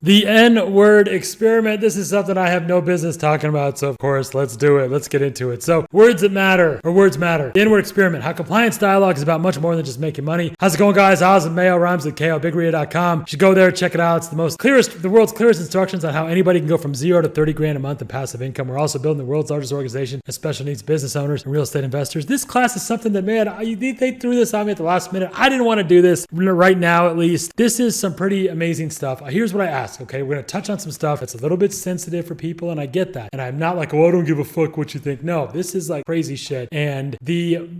The N-word experiment. This is something I have no business talking about, so of course, let's do it. Let's get into it. So, words that matter, or words matter. The N-word experiment. How compliance dialogue is about much more than just making money. How's it going, guys? Oz and Mayo rhymes at KOBigRia.com. You should go there, check it out. It's the world's clearest instructions on how anybody can go from 0 to 30 grand a month in passive income. We're also building the world's largest organization of special needs business owners and real estate investors. This class is something that, man, they threw this on me at the last minute. I didn't want to do this right now, at least. This is some pretty amazing stuff. Here's what I ask. Okay, we're going to touch on some stuff that's a little bit sensitive for people, and I get that. And I'm not like, oh, I don't give a fuck what you think. No, this is like crazy shit. And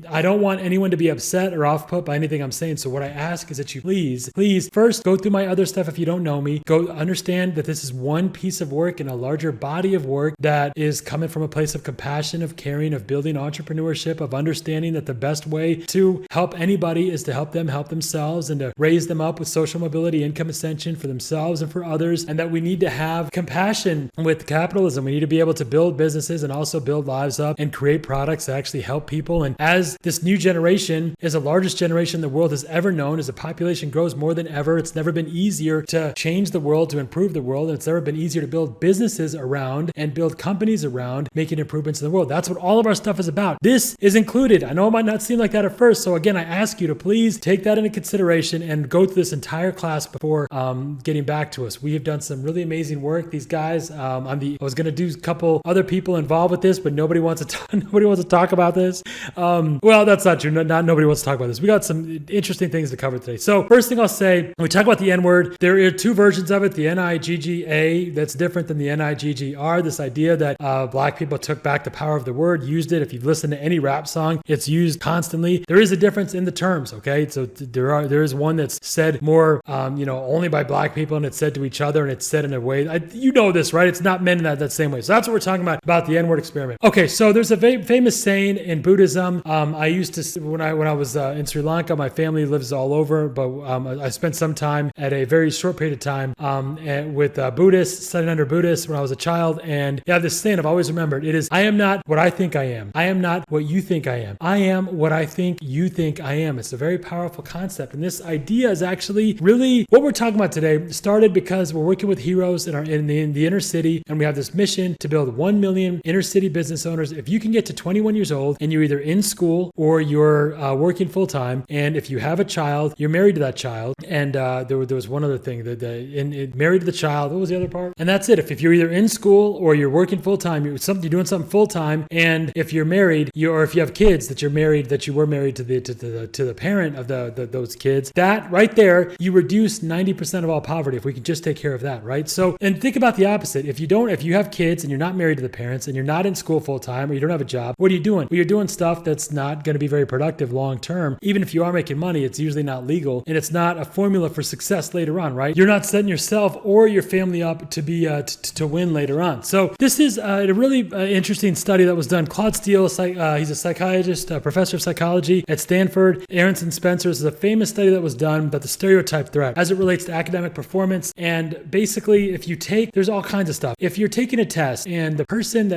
I don't want anyone to be upset or off put by anything I'm saying. So what I ask is that you please first go through my other stuff if you don't know me. Go understand that this is one piece of work in a larger body of work that is coming from a place of compassion, of caring, of building entrepreneurship, of understanding that the best way to help anybody is to help them help themselves and to raise them up with social mobility, income ascension for themselves and for others, and that we need to have compassion with capitalism. We need to be able to build businesses and also build lives up and create products that actually help people. And as this new generation is the largest generation the world has ever known, as the population grows more than ever, it's never been easier to change the world, to improve the world. And it's never been easier to build businesses around and build companies around making improvements in the world. That's what all of our stuff is about. This is included. I know it might not seem like that at first. So again, I ask you to please take that into consideration and go through this entire class before getting back to us. We have done some really amazing work. These guys, I was going to do a couple other people involved with this, but nobody wants to talk about this. Well, that's not true. Not nobody wants to talk about this. We got some interesting things to cover today. So first thing I'll say, when we talk about the N-word, there are two versions of it. The N-I-G-G-A, that's different than the N-I-G-G-R. This idea that black people took back the power of the word, used it. If you've listened to any rap song, it's used constantly. There is a difference in the terms, okay? So there is one that's said more, only by black people, and it's said to each other, and it's said in a way, you know this, right? It's not meant in that same way. So that's what we're talking about the N-word experiment. Okay, so there's a famous saying in Buddhism. I used to, when I was in Sri Lanka, my family lives all over, but I spent some time at a very short period of time with Buddhists, studying under Buddhists when I was a child. And yeah, this saying I've always remembered, it is, I am not what I think I am. I am not what you think I am. I am what I think you think I am. It's a very powerful concept. And this idea is actually really what we're talking about today. Started because we're working with heroes in the inner city, and we have this mission to build 1 million inner city business owners. If you can get to 21 years old and you're either in school or you're working full time, and if you have a child, you're married to that child. And there was one other thing, married to the child. What was the other part? And that's it. If you're either in school or you're working full time, you're doing something full time, and if you're married, or if you have kids that you were married to the parent of those kids, that right there, you reduce 90% of all poverty if we can just take care of that, right? So, and think about the opposite. If you have kids and you're not married to the parents and you're not in school full time or you don't have a job, what are you doing? Well, you're doing stuff that's not going to be very productive long term. Even if you are making money, it's usually not legal, and it's not a formula for success later on, right? You're not setting yourself or your family up to be to win later on. So this is a really interesting study that was done. Claude Steele, he's a psychiatrist, a professor of psychology at Stanford. Aronson Spencer, this is a famous study that was done about the stereotype threat as it relates to academic performance. And basically, there's all kinds of stuff. If you're taking a test and the person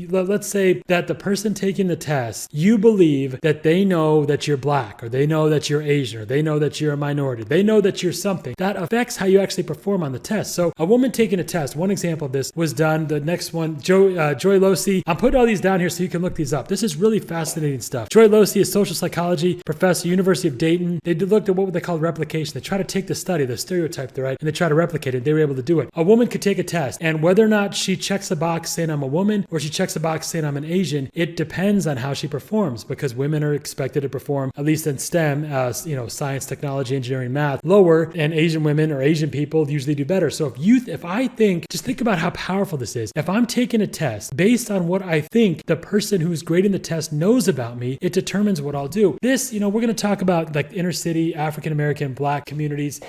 let's say that the person taking the test, you believe that they know that you're black, or they know that you're Asian, or they know that you're a minority, they know that you're something, that affects how you actually perform on the test. So a woman taking a test, one example of this was done, the next one, Joy Losi. I'm putting all these down here so you can look these up. This is really fascinating stuff. Joy Losi is social psychology professor, University of Dayton. They looked at what they call replication. They try to take the study, the stereotype threat, and they try to replicate it. They were able to do it. A woman could take a test, and whether or not she checks a box saying I'm a woman or she checks a box saying I'm an Asian, it depends on how she performs, because women are expected to perform, at least in STEM, science, technology, engineering, math, lower, and Asian women or Asian people usually do better. So just think about how powerful this is. If I'm taking a test based on what I think the person who's grading the test knows about me, it determines what I'll do. This, we're going to talk about like inner city, African American, black communities.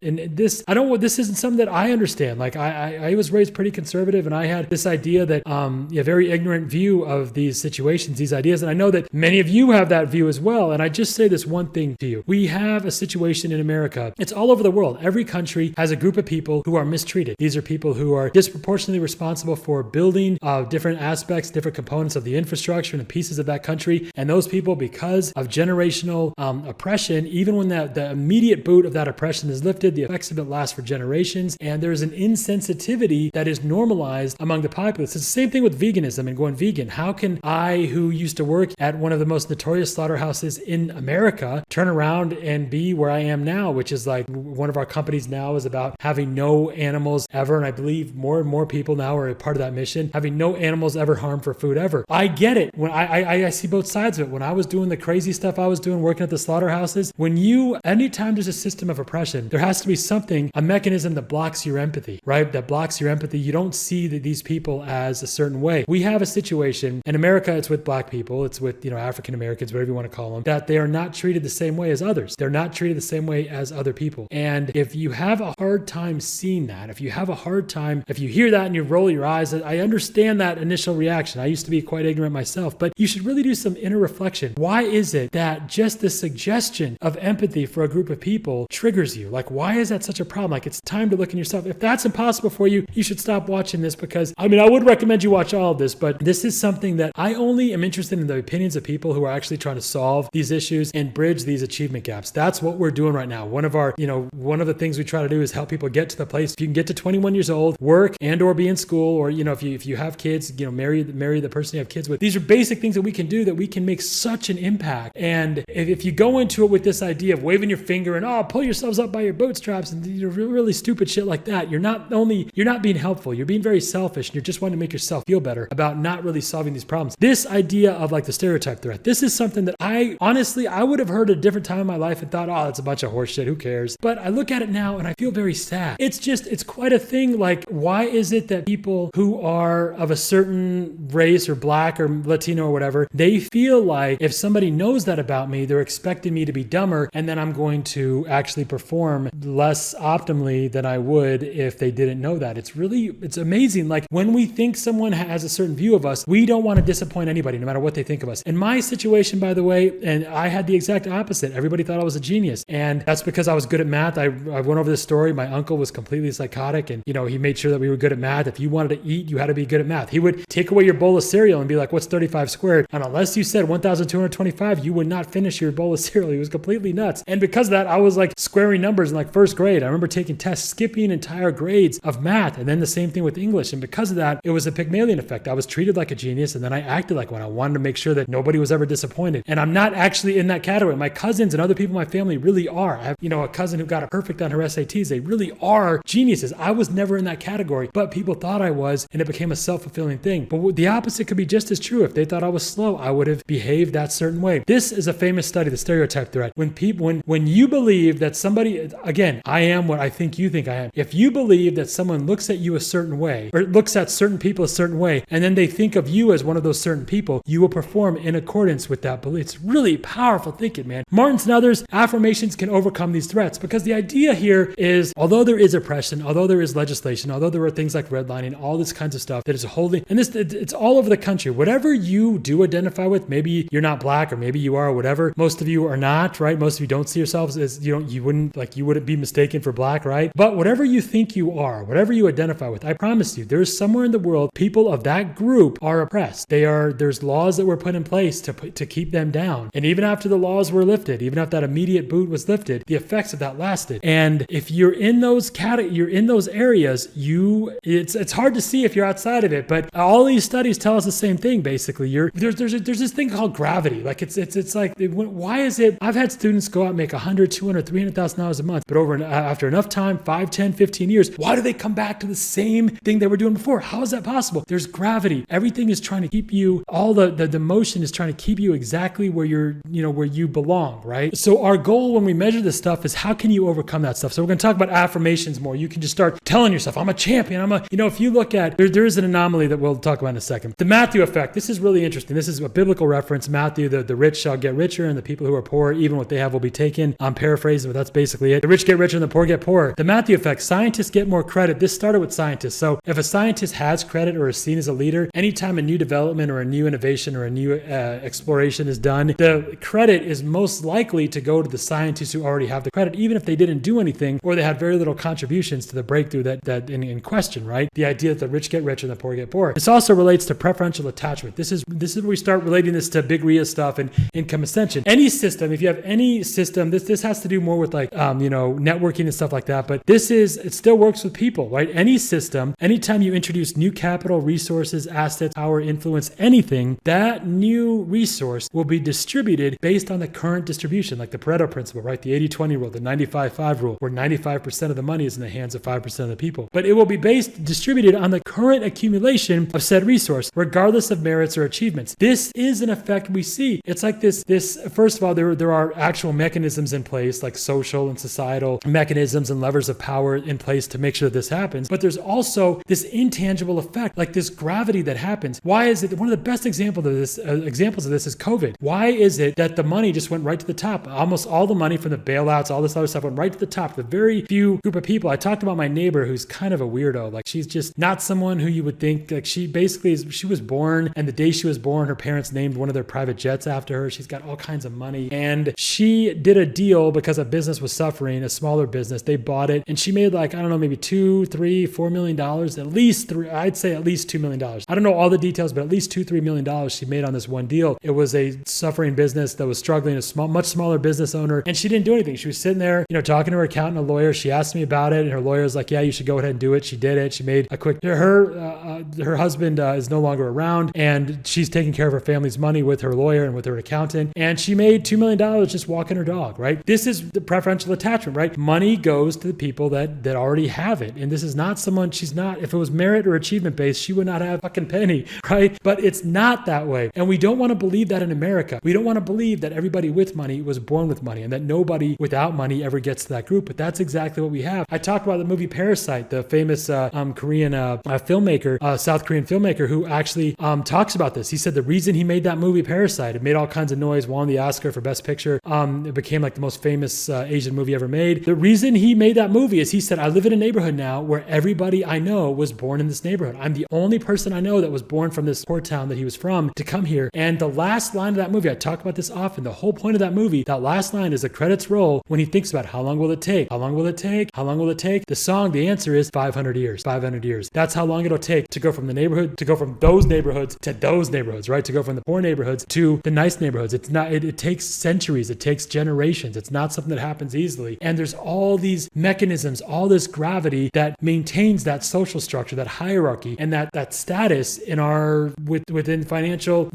This isn't something that I understand. Like I was raised pretty conservative, and I had this idea that, a very ignorant view of these situations, these ideas. And I know that many of you have that view as well. And I just say this one thing to you. We have a situation in America. It's all over the world. Every country has a group of people who are mistreated. These are people who are disproportionately responsible for building different aspects, different components of the infrastructure and the pieces of that country. And those people, because of generational oppression, even when the immediate boot of that oppression is lifted, the effects of it last for generations. situations, and there's an insensitivity that is normalized among the populace. It's the same thing with veganism and going vegan. How can I, who used to work at one of the most notorious slaughterhouses in America, turn around and be where I am now, which is like one of our companies now is about having no animals ever, and I believe more and more people now are a part of that mission, having no animals ever harmed for food ever. I get it. When I see both sides of it. When I was doing the crazy stuff I was doing working at the slaughterhouses, anytime there's a system of oppression, there has to be something, a mechanism that blocks your empathy, right? That blocks your empathy. You don't see these people as a certain way. We have a situation in America, it's with black people, it's with, African Americans, whatever you want to call them, that they are not treated the same way as others. They're not treated the same way as other people. And if you have a hard time seeing that, if you hear that and you roll your eyes, I understand that initial reaction. I used to be quite ignorant myself, but you should really do some inner reflection. Why is it that just the suggestion of empathy for a group of people triggers you? Like, why is that such a problem? Like, it's time to look in yourself. If that's impossible for you, you should stop watching this, because I would recommend you watch all of this, but this is something that I only am interested in, the opinions of people who are actually trying to solve these issues and bridge these achievement gaps. That's what we're doing right now. One of the things we try to do is help people get to the place. If you can get to 21 years old, work and or be in school, or, if you have kids, marry the person you have kids with. These are basic things that we can do that we can make such an impact. And if you go into it with this idea of waving your finger and, pull yourselves up by your bootstraps and really stupid shit like that, you're not being helpful, you're being very selfish, and you're just wanting to make yourself feel better about not really solving these problems. This idea of like the stereotype threat, this is something that I would have heard at a different time in my life and thought, that's a bunch of horse shit, who cares? But I look at it now and I feel very sad. It's quite a thing. Like, why is it that people who are of a certain race or black or Latino or whatever, they feel like if somebody knows that about me, they're expecting me to be dumber, and then I'm going to actually perform less optimally than I would if they didn't know that. It's amazing. Like, when we think someone has a certain view of us, we don't want to disappoint anybody, no matter what they think of us. In my situation, by the way, and I had the exact opposite. Everybody thought I was a genius, and that's because I was good at math. I went over this story. My uncle was completely psychotic, and he made sure that we were good at math. If you wanted to eat, you had to be good at math. He would take away your bowl of cereal and be like, what's 35 squared? And unless you said 1,225, you would not finish your bowl of cereal. He was completely nuts. And because of that, I was like squaring numbers in like first grade. I remember taking tests, skipping entire grades of math, and then the same thing with English. And because of that, it was a Pygmalion effect. I was treated like a genius, and then I acted like one. I wanted to make sure that nobody was ever disappointed. And I'm not actually in that category. My cousins and other people in my family really are. I have, a cousin who got a perfect on her SATs. They really are geniuses. I was never in that category, but people thought I was, and it became a self-fulfilling thing. But the opposite could be just as true. If they thought I was slow, I would have behaved that certain way. This is a famous study, the stereotype threat. When you believe that somebody, again, I am what I think you think I am. If you believe that someone looks at you a certain way, or looks at certain people a certain way, and then they think of you as one of those certain people, you will perform in accordance with that belief. It's really powerful thinking, man. Martin's and others, affirmations can overcome these threats, because the idea here is, although there is oppression, although there is legislation, although there are things like redlining, all this kinds of stuff that is holding, and it's all over the country. Whatever you do identify with, maybe you're not black, or maybe you are, or whatever. Most of you are not, right? Most of you don't see yourselves as, you wouldn't be mistaken for black, right? But whatever you think you are, whatever you identify with, I promise you, there's somewhere in the world, people of that group are oppressed. There's laws that were put in place to keep them down. And even after the laws were lifted, even after that immediate boot was lifted, the effects of that lasted. And if you're in those areas, it's hard to see if you're outside of it, but all these studies tell us the same thing, basically. There's this thing called gravity. Like, it's like, why is it, I've had students go out and make $100,000, $200,000, $300,000 a month, but after enough time, 5, 10, 15 years, why do they come back to the same thing they were doing before? How is that possible? There's gravity. Everything is trying to keep you, all the motion is trying to keep you exactly where where you belong, right? So our goal when we measure this stuff is, how can you overcome that stuff? So we're going to talk about affirmations more. You can just start telling yourself, I'm a champion. If you look at, there is an anomaly that we'll talk about in a second. The Matthew effect. This is really interesting. This is a biblical reference. Matthew, the rich shall get richer, and the people who are poor, even what they have will be taken. I'm paraphrasing, but that's basically it. The rich get richer and the poor get poorer. The Matthew effect. Scientists get more credit. This started with scientists. So if a scientist has credit or is seen as a leader, anytime a new development or a new innovation or a new exploration is done, the credit is most likely to go to the scientists who already have the credit, even if they didn't do anything or they had very little contributions to the breakthrough that in question, right? The idea that the rich get richer and the poor get poorer. This also relates to preferential attachment. This is where we start relating this to Big RIA stuff and income ascension. Any system, if you have any system, this has to do more with like networking and stuff like that. But it still works with people, right? Any system, anytime you introduce new capital, resources, assets, power, influence, anything, that new resource will be distributed based on the current distribution, like the Pareto principle, right? The 80-20 rule, the 95-5 rule, where 95% of the money is in the hands of 5% of the people. But it will be distributed on the current accumulation of said resource, regardless of merits or achievements. This is an effect we see. It's like this first of all, there are actual mechanisms in place, like social and societal mechanisms and levers of power in place to make sure that this happens. But there's also this intangible effect, like this gravity that happens. Why is it, one of the best examples of this is COVID. Why is it that the money just went right to the top? Almost all the money from the bailouts, all this other stuff went right to the top. The very few group of people. I talked about my neighbor who's kind of a weirdo. Like, she's just not someone who you would think, like, she was born, and the day she was born, her parents named one of their private jets after her. She's got all kinds of money, and she did a deal because a business was suffering, a smaller business. They bought it, and she made, like, I don't know, maybe $2, $3, $4 million, at least three. I'd say at least $2 million. I don't know all the details, but at least $2-3 million she made on this one deal. It was a suffering business that was struggling, much smaller business owner, and she didn't do anything. She was sitting there, talking to her accountant and a lawyer. She asked me about it, and her lawyer's like, yeah, you should go ahead and do it. She did it. She made a quick, her husband is no longer around, and she's taking care of her family's money with her lawyer and with her accountant, and she made $2 million just walking her dog, right? This is the preferential attachment, right? Money goes to the people that already have it, and this is not someone, if it was merit or achievement based, she would not have a fucking penny, right? But it's not that way, and we don't want to believe that in America. We don't want to believe that everybody with money was born with money, and that nobody without money ever gets to that group, but that's exactly what we have. I talked about the movie Parasite, the famous Korean filmmaker, South Korean filmmaker, who actually talks about this. He said the reason he made that movie Parasite, it made all kinds of noise, won the Oscar for Best Picture. It became like the most famous Asian movie ever made. The reason he made that movie is he said, I live in a neighborhood now where everybody I know was born in this neighborhood. I'm the only person I know that was born from this poor town that he was from to come here. And the last line of that movie, I talk about this often, the whole point of that movie, that last line is the credits roll when he thinks about how long will it take? How long will it take? How long will it take? The song, the answer is 500 years. 500 years. That's how long it'll take to go from the neighborhood, to go from those neighborhoods to those neighborhoods, right? To go from the poor neighborhoods to the nice neighborhoods. It's not, it takes centuries. It takes generations. It's not something that happens easily. And there's all these mechanisms, all this gravity that maintains that social structure, that hierarchy, and that status in within financial,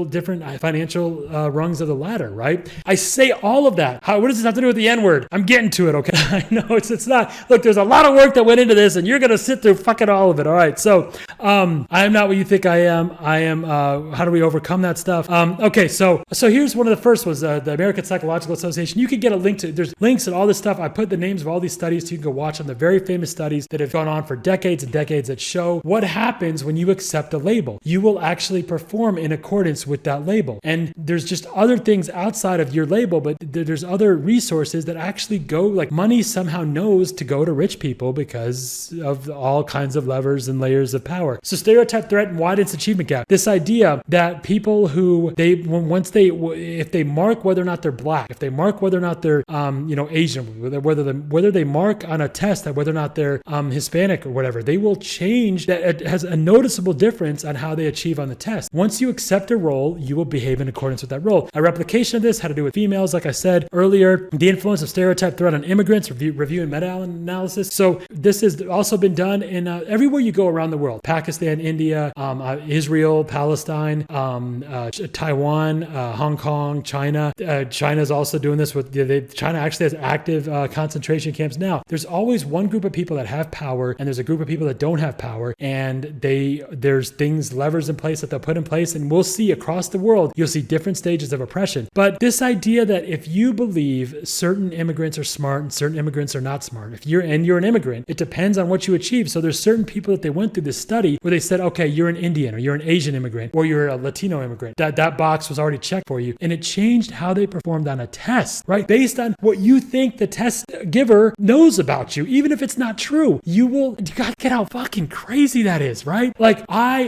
different financial rungs of the ladder, right? I say all of that. What does this have to do with the N-word? I'm getting to it, okay? I know it's not. Look, there's a lot of work that went into this, and you're going to sit through fucking all of it. All right. So, I am not what you think I am. I am, how do we overcome that stuff? Okay. So here's one of the first was, the American Psychological Association. You can get a link to, there's links and all this stuff. I put the names of all these studies so you can go watch them. The very famous studies that have gone on for decades and decades that show what happens when you accept a label. You will actually perform in accordance with that label. And there's just other things outside of your label, but there's other resources that actually go, like money somehow knows to go to rich people because of all kinds of levers and layers of power. So stereotype, threat, and widens achievement gap. This idea that people who if they mark whether or not they're black, if they mark whether or not they're Asian, whether they mark on a test that whether or not they're Hispanic or whatever, they will change that. It has a noticeable difference on how they achieve on the test. Once you accept a role, you will behave in accordance with that role. A replication of this had to do with females, like I said earlier, the influence of stereotype, threat on immigrants, review and meta-analysis. So this has also been done in everywhere you go around the world: Pakistan, India, Israel, Palestine, Taiwan, Hong Kong, China. China is also doing this with China actually has active concentration camps now. There's always one group of people that have power, and there's a group of people that don't have power, and there's levers in place that they'll put in place, and we'll see across the world, you'll see different stages of oppression. But this idea that if you believe certain immigrants are smart and certain immigrants are not smart, if you're an immigrant, it depends on what you achieve. So there's certain people that they went through this study where they said, okay, you're an Indian or you're an Asian immigrant or you're a Latino immigrant. That box was already checked for you, and it changed how they performed on a test, right? Based on what you think the test giver knows about you, even if it's not true. You gotta get how fucking crazy that is, right? Like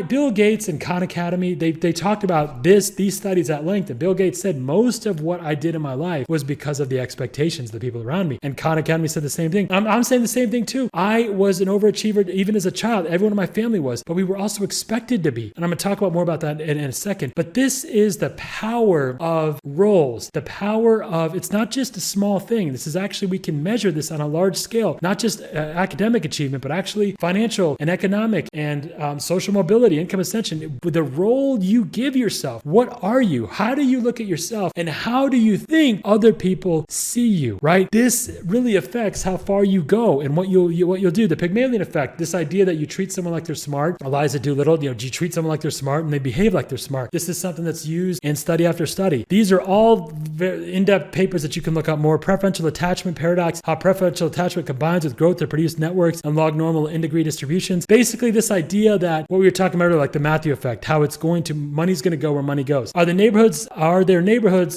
Bill Gates and Khan Academy, they talked about these studies at length, and Bill Gates said most of what I did in my life was because of the expectations of the people around me. And Khan Academy said the same thing. I'm saying the same thing too. I was an overachiever even as a child. Everyone in my family was, but we were also expected to be. And I'm going to talk about more about that in a second. But this is the power of roles, the power of, it's not just a small thing. This is actually, we can measure this on a large scale, not just academic achievement, but actually financial and economic and social mobility, income ascension, with the role you give yourself. What are you? How do you look at yourself? And how do you think other people see you, right? This really affects how far you go and what you'll do. The Pygmalion effect, this idea that you treat someone like they're smart. Eliza Doolittle, you treat someone like they're smart and they behave like they're smart. This is something that's used in study after study. These are all very in-depth papers that you can look up more. Preferential attachment paradox, how preferential attachment combines with growth to produce networks and log normal and degree distributions. Basically, this idea that what we were talking about earlier, like the Matthew effect, how money's going to go where money goes. Are there neighborhood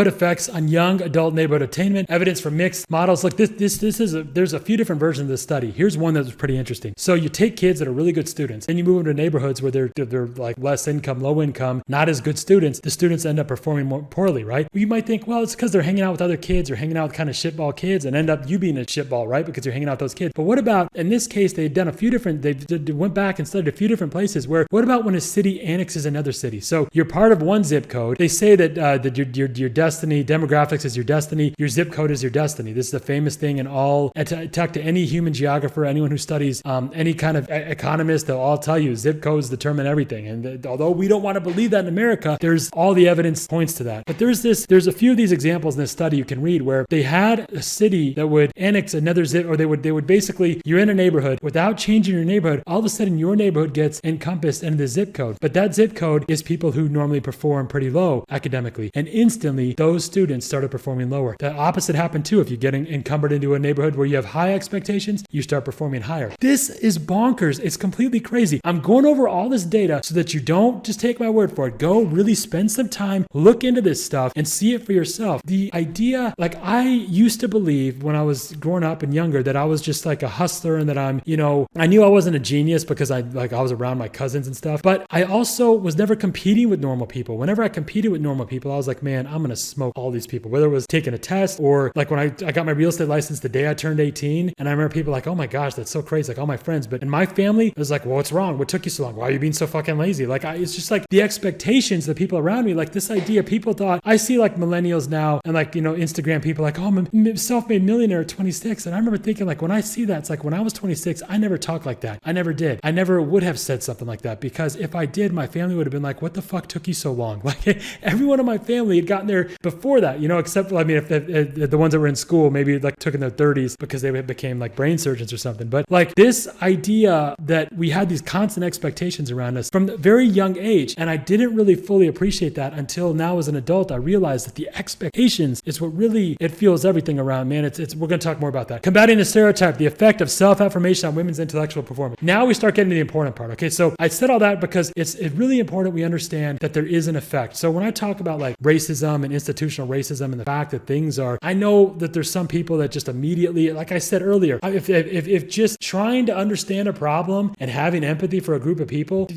effects on young adult neighborhood attainment? Evidence for mixed models. Look, there's a few different versions of this study. Here's one that was pretty interesting. So you take kids that are really good students and you move them to neighborhoods where they're like less income, low income, not as good students. The students end up performing more poorly, right? Well, you might think, well, it's because they're hanging out with other kids or hanging out with kind of shitball kids and end up you being a shitball, right? Because you're hanging out with those kids. But what about, in this case, they went back and studied a few different places where, what about when a city annexes another city? So you're part of one zip code. They say that your destiny, demographics is your destiny, your zip code is your destiny. This is a famous thing in all, talk to any human geographer, anyone who studies any kind of economist, they'll all tell you zip codes determine everything. And although we don't want to believe that in America, there's all the evidence points to that. But there's a few of these examples in this study you can read where they had a city that would annex another zip, or they would basically, you're in a neighborhood, without changing your neighborhood, all of a sudden your neighborhood gets encompassed into the zip code. But that zip code is people who normally perform pretty low academically. And instantly those students started performing lower. The opposite happened too. If you get encumbered into a neighborhood where you have high expectations, you start performing higher. This is bonkers. It's completely crazy. I'm going over all this data so that you don't just take my word for it. Go really spend some time, look into this stuff and see it for yourself. The idea, like I used to believe when I was growing up and younger that I was just like a hustler and that I knew I wasn't a genius because I was around my cousins and stuff, but I also was never competing with normal people. Whenever I competed with normal people, I was like, man, I'm going to smoke all these people, whether it was taking a test or like when I got my real estate license the day I turned 18. And I remember people like, oh my gosh, that's so crazy. Like all my friends, but in my family, it was like, well, what's wrong? What took you so long? Why are you being so fucking lazy? Like, it's just like the expectations of the people around me, like this idea, people thought, I see like millennials now and like, Instagram people like, oh, I'm a self-made millionaire at 26. And I remember thinking like, when I see that, it's like when I was 26, I never talked like that. I never did. I never would have said something like that because if I did, my family would have been like, what the fuck took you so long? Like everyone in my family had gotten there before that, except, if the ones that were in school, maybe like took in their 30s because they became like brain surgeons or something. But like this idea that we had these constant expectations around us from a very young age. And I didn't really fully appreciate that until now as an adult. I realized that the expectations is what really, it fuels everything around, man. We're going to talk more about that. Combating the stereotype, the effect of self-affirmation on women's intellectual performance. Now we start getting to the important part. Okay. So I said all that because it's really important we understand that there is an effect. So when I talk about like racism and institutional racism and the fact that things are, I know that there's some people that just immediately, like I said earlier, if just trying to understand a problem and having empathy for a group of people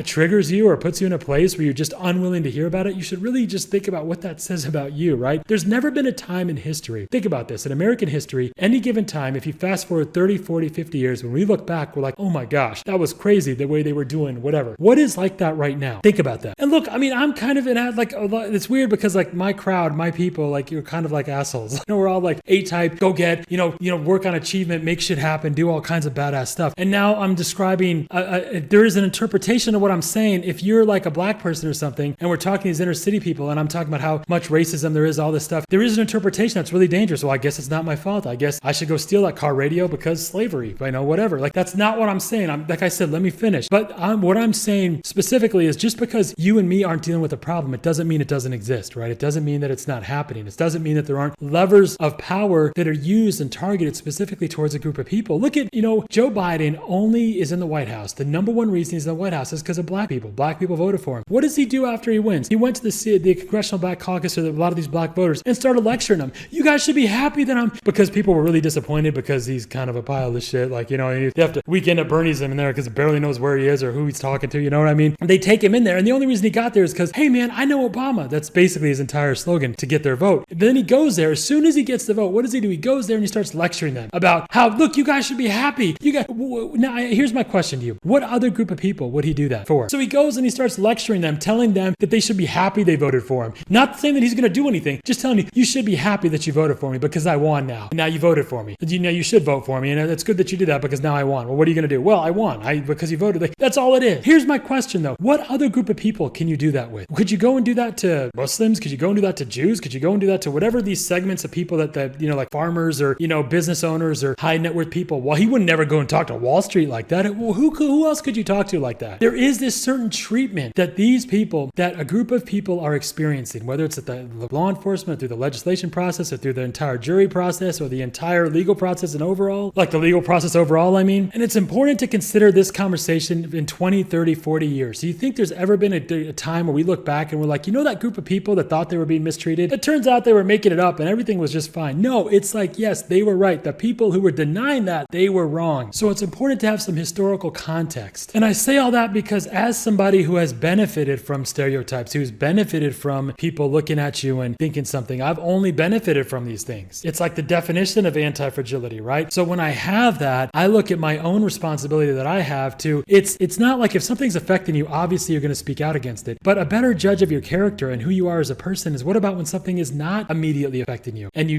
triggers you or puts you in a place where you're just unwilling to hear about it, you should really just think about what that says about you, right? There's never been a time in history. Think about this. In American history, any given time, if you fast forward 30, 40, 50 years, when we look back, we're like, oh my gosh, that was crazy the way they were doing whatever. What is like that right now? Think about that. And look, I'm kind of it's weird because like my crowd, my people, like you're kind of like assholes. We're all like A-type, go get, work on achievement, make shit happen, do all kinds of badass stuff. And now I'm describing, there is an interpretation of what I'm saying. If you're like a black person or something, and we're talking to these inner city people, and I'm talking about how much racism there is, all this stuff, there is an interpretation that's really dangerous. Well, I guess it's not my fault. I guess I should go steal that car radio because slavery, whatever. Like that's not what I'm saying. Like I said, let me finish. But what I'm saying specifically is just because you and me aren't dealing with a problem, it doesn't mean it doesn't exist, right? It doesn't mean that it's not happening. It doesn't mean that there aren't levers of power that are used and targeted specifically towards a group of people. Look at, Joe Biden only is in the White House. The number one reason he's in the White House is because of black people. Black people voted for him. What does he do after he wins? He went to the Congressional Black Caucus or a lot of these black voters and started lecturing them. You guys should be happy that because people were really disappointed because he's kind of a pile of shit. Like, they have to weekend at Bernie's him in there because he barely knows where he is or who he's talking to. You know what I mean? And they take him in there. And the only reason he got there is because, hey man, I know Obama. That's basically his entire slogan to get their vote. And then he goes there. As soon as he gets the vote, what does he do? He goes there and he starts lecturing them about how, look, you guys should be happy. Now, here's my question to you. What other group of people would he do that for? So he goes and he starts lecturing them, telling them that they should be happy they voted for him. Not saying that he's going to do anything, just telling you should be happy that you voted for me because I won now. And now you voted for me. You know, you should vote for me. And it's good that you did that because now I won. Well, what are you going to do? Well, I won because you voted. Like, that's all it is. Here's my question though. What other group of people can you do that with? Could you go and do that to Muslims? Could you go and do that to Jews? Could you go and do that to whatever these segments of people that you know, like farmers or, you know, business owners or high net worth people? Well, he would never go and talk to Wall Street like that. Well, who else could you talk to like that? There is this certain treatment that these people, that a group of people are experiencing, whether it's at the law enforcement, through the legislation process, or through the entire jury process, or the entire legal process and overall, like the legal process overall, I mean. And it's important to consider this conversation in 20, 30, 40 years. Do you think there's ever been a time where we look back and we're like, you know, that group of people that thought they were being mistreated? It turns out they were making it up and everything was just fine. No, it's like, yes, they were right. The people who were denying that, they were wrong. So it's important to have some historical context. And I say all that because as somebody who has benefited from stereotypes, who's benefited from people looking at you and thinking something, I've only benefited from these things. It's like the definition of anti-fragility, right? So when I have that, I look at my own responsibility that I have to, it's not like if something's affecting you, obviously you're going to speak out against it. But a better judge of your character and who you are as a person is, what about when something is not immediately affecting you? And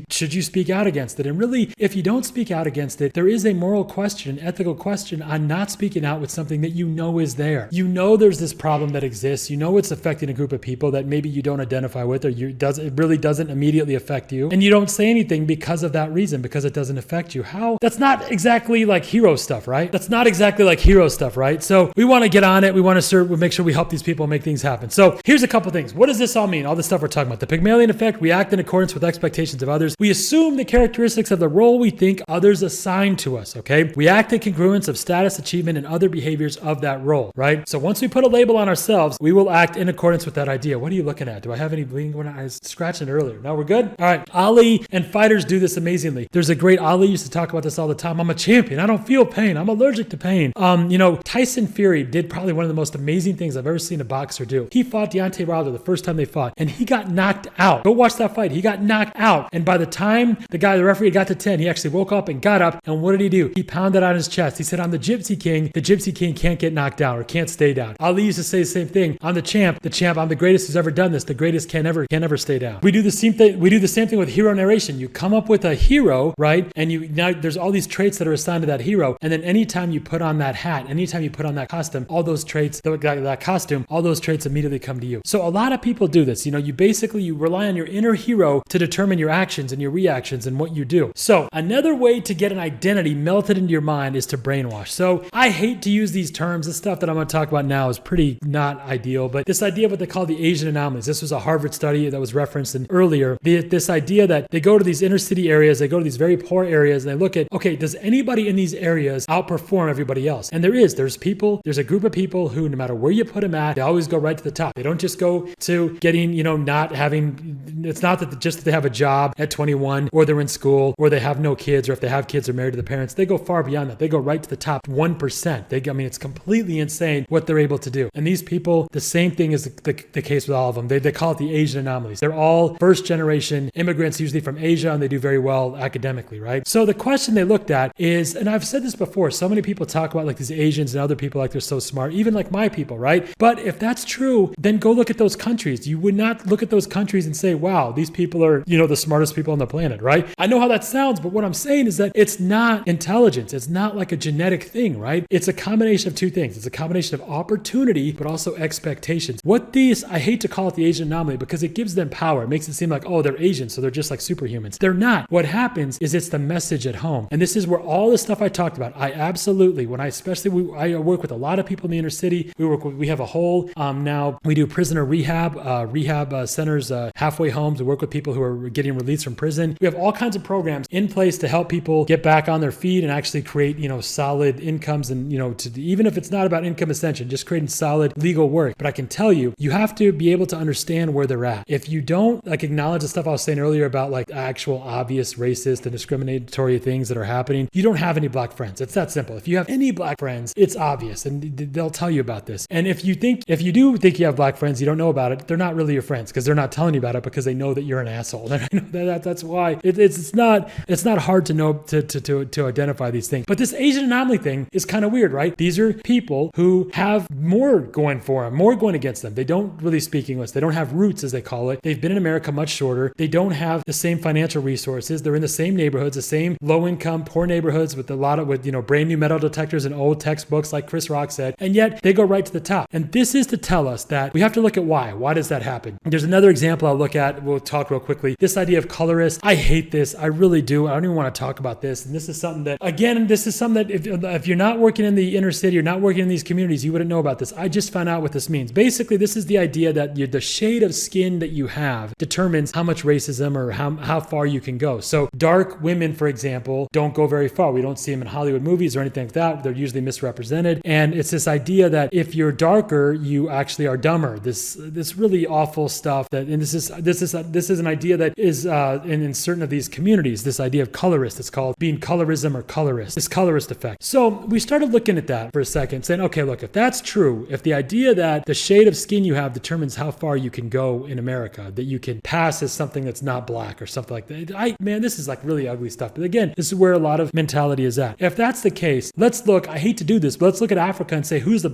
should you speak out against it? And really, if you don't speak out against it, there is a moral question, an ethical question on not speaking out with something that you know is there. You know there's this problem that exists. You know it's affecting a group of people that maybe you don't identify with, or it really doesn't immediately affect you. And you don't say anything because of that reason, because it doesn't affect you. How? That's not exactly like hero stuff, right? That's not exactly like hero stuff, right? So we want to get on it. We want to make sure we help these people make things happen. So here's a couple things. What does this all mean? All this stuff we're talking about. The Pygmalion effect, we act in accordance with expectations of others. We assume the characteristics of the role we think others assign to us, okay? We act in congruence of status, achievement, and other behaviors of that role, right? So once we put a label on ourselves, we will act in accordance with that idea. What are you looking at? Do I have any bleeding going on? I was scratching it earlier. No, we're good? All right. Ali and fighters do this amazingly. There's a great Ali used to talk about this all the time. I'm a champion. I don't feel pain. I'm allergic to pain. You know, Tyson Fury did probably one of the most amazing things I've ever seen a boxer do. He fought Deontay Wilder the first time they fought, and he got knocked out. Go watch that fight. He got knocked out. And by the time the referee got to 10, he actually woke up and got up. And what did he do? He pounded on his chest. He said, I'm the Gypsy King. The Gypsy King can't get knocked down or can't stay down. Ali used to say the same thing. I'm the champ. I'm the greatest who's ever done this. The greatest can never stay down. We do the same thing. We do the same thing with hero narration. You come up with a hero, right? And now there's all these traits that are assigned to that hero. And then anytime you put on that hat, anytime you put on that costume, all those traits, that costume, all those traits immediately come to you. So a lot of people do this. You know, you rely on your inner hero to determine your actions and your reactions and what you do. So another way to get an identity melted into your mind is to brainwash. So I hate to use these terms. This stuff that I'm going to talk about now is pretty not ideal, but this idea of what they call the Asian anomalies. This was a Harvard study that was referenced in earlier. This idea that they go to these inner city areas, they go to these very poor areas, and they look at, okay, does anybody in these areas outperform everybody else? And there's a group of people who, no matter where you put them at, they always go right to the top. They don't just go to getting, not having, it's not that just that they have a job at 21 or they're in school or they have no kids, or if they have kids they're married to the parents. They go far beyond that. They go right to the top 1%. It's completely insane what they're able to do. And these people, the same thing is the case with all of them. They call it the Asian anomalies. They're all first generation immigrants, usually from Asia, and they do very well academically, right? So the question they looked at is, and I've said this before, so many people talk about like these Asians and other people like they're so smart, even like my people, right? But if that's true, then go look at those countries. You would not look at those countries and say, wow, these people are, the smartest people on the planet, right? I know how that sounds, but what I'm saying is that it's not intelligence. It's not like a genetic thing, right? It's a combination of two things. It's a combination of opportunity, but also expectations. I hate to call it the Asian anomaly because it gives them power. It makes it seem like, oh, they're Asian, so they're just like superhumans. They're not. What happens is it's the message at home. And this is where all the stuff I talked about, I work with a lot of people in the inner city. We have a whole, now we do prisoner rehab centers, halfway homes. We work with people who are getting released from prison. We have all kinds of programs in place to help people get back on their feet and actually create, solid incomes and, even if it's not about income ascension, just creating solid legal work. But I can tell you, you have to be able to understand where they're at. If you don't acknowledge the stuff I was saying earlier about actual obvious racist and discriminatory things that are happening, you don't have any black friends. It's that simple. If you have any black friends, it's obvious and they'll tell you about this. And if you do think you have black friends, you don't know about it, they're not really your friends because they're not telling you about it because they know that you're an asshole. And I know that's why it's not hard to know to identify these things. But this Asian anomaly thing is kind of weird, right? These are people who have more going for them, more going against them. They don't really speak English. They don't have roots, as they call it. They've been in America much shorter. They don't have the same financial resources. They're in the same neighborhoods, the same low-income, poor neighborhoods with brand new metal detectors and old textbooks, like Chris Rock said, and yet they go right to the top. And this is to tell us that we have to look at why. Why does that happen? There's another example I'll look at. We'll talk real quickly. This idea of colorist. I hate this. I really do. I don't even want to talk about this. And this is something that, again, if you're not working in the inner city, you're not working in these communities, you wouldn't know about this. I just found out what this means. Basically, this is the idea that the shade of skin that you have determines how much racism or how far you can go. So dark women, for example, don't go very far. We don't see them in Hollywood movies or anything like that. They're usually misrepresented. And it's this idea that if you're darker, you actually are dumber. This really awful stuff and this is an idea that is in certain of these communities, this idea of colorist. It's called being colorism or colorist, this colorist effect. So we started looking at that for a second, saying, okay, look, if that's true, if the idea that the shade of skin you have determines how far you can go in America, that you can pass as something that's not black or something like that, this is like really ugly stuff. But again, this is where a lot of mentality is at. If that's the case, let's look, I hate to do this, but let's look at Africa and say, who's the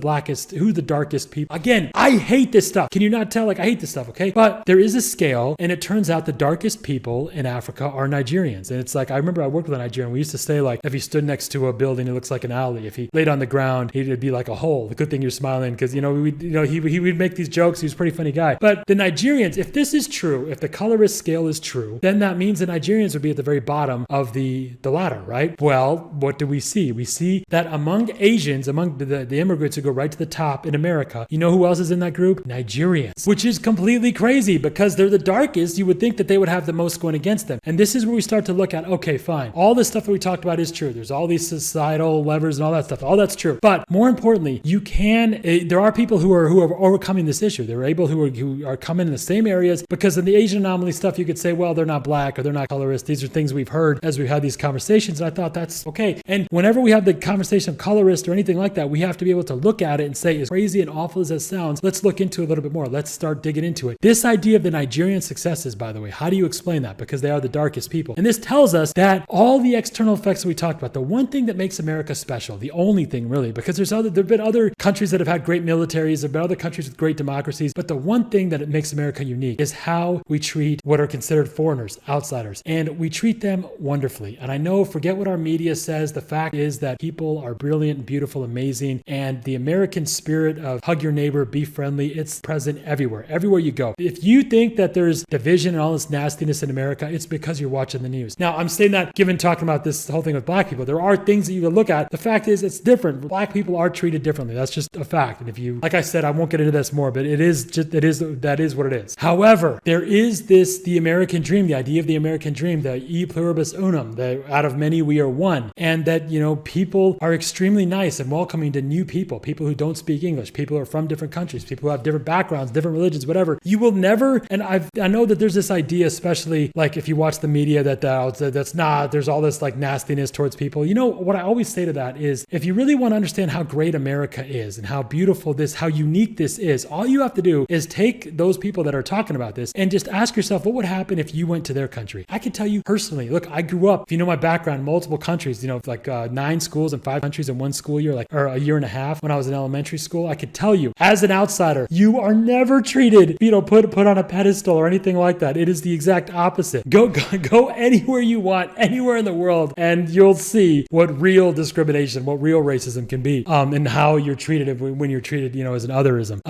darkest people? Again, I hate this stuff. Can you not tell? Like, I hate this stuff, okay? But there is a scale, and it turns out the darkest people in Africa are Nigerians. And it's like, I remember I worked with a Nigerian. We used to say, like, if he stood next to a building, it looks like an alley. If he laid on the ground, it'd be like a hole. The good thing you're smiling, because, he would make these jokes. He was a pretty funny guy. But the Nigerians, if this is true, if the colorist scale is true, then that means the Nigerians would be at the very bottom of the ladder, right? Well, what do we see? We see that among Asians, among the immigrants who go right to the top in America, you know who else is in that group? Nigerians, which is completely crazy because they're the darkest. You would think that they would have the most going against them. And this is where we start to look at, okay, fine. All this stuff that we talked about is true. There's all these societal levers and all that stuff. All that's true. But more importantly, there are people who are overcoming this issue. Who are coming in the same areas, because in the Asian anomaly stuff, you could say, well, they're not black or they're not colorist. These are things we've heard as we've had these conversations. And I thought that's okay. And whenever we have the conversation of colorist or anything like that, we have to be able to look at it and say, as crazy and awful as that sounds, let's look into it a little bit more. Let's start digging into it. This idea of the Nigerian successes, by the way, how do you explain that? Because they are the darkest people. And this tells us that all the external effects that we talked about, the one thing that makes America special, the only thing really, because there have been other countries that have had great militaries, there have been other countries with great democracies, but the one thing that it makes America unique is how we treat what are considered foreigners, outsiders, and we treat them wonderfully. And I know, forget what our media says, the fact is that people are brilliant, beautiful, amazing, and the American spirit of hug your neighbor, be friendly, it's present everywhere you go. If you think that there's division and all this nastiness in America, it's because you're watching the news. Now, I'm saying that given talking about this whole thing with black people, there are things that you can look at. The fact is, it's different. Black people are treated differently. That's just a fact. And if you, like I said, I won't get into this more, but that is what it is. However, there is the American dream, the idea of the American dream, the e pluribus unum, that out of many we are one, and that, people are extremely nice and welcoming to new people who don't speak English, people who are from different countries, people who have different backgrounds, different religions, whatever. You will never, and I know that there's this idea, especially like if you watch the media, there's all this like nastiness towards people. What I always say to that is, if you really want to understand how great America is and how beautiful how unique this is, all you have to do is take those people that are talking about this and just ask yourself, what would happen if you went to their country? I can tell you personally, look, I grew up, if you know my background, multiple countries, 9 schools in 5 countries in one school year, or a year and a half when I was in elementary school. I could tell you, as an outsider, you are never treated, put on a pedestal or anything like that. It is the exact opposite. Go anywhere you want, anywhere in the world, and you'll see what real discrimination, what real racism can be, and how you're treated when you're treated, as an otherism.